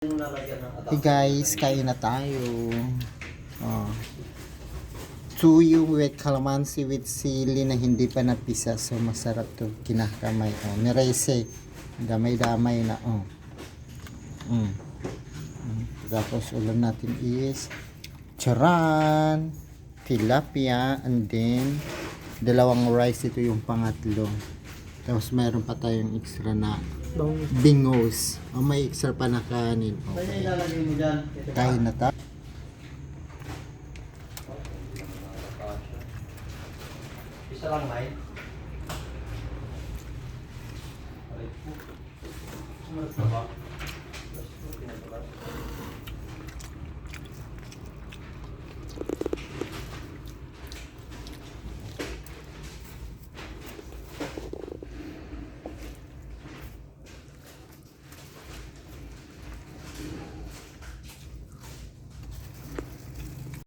Hey guys, kain na tayo. Oh. Tuyo with calamansi with sili na hindi pa napisa. So masarap to kinakamay. Oh, nirese. Damay-damay na. Oh. Tapos ulam natin is charan, tilapia, and then dalawang rice. Ito yung pangatlo. Tapos mayroon pa tayong extra na bingos. O may extra pa na kanin. Okay. Kain na tayo. Isa lang, May. Sumunod na ba?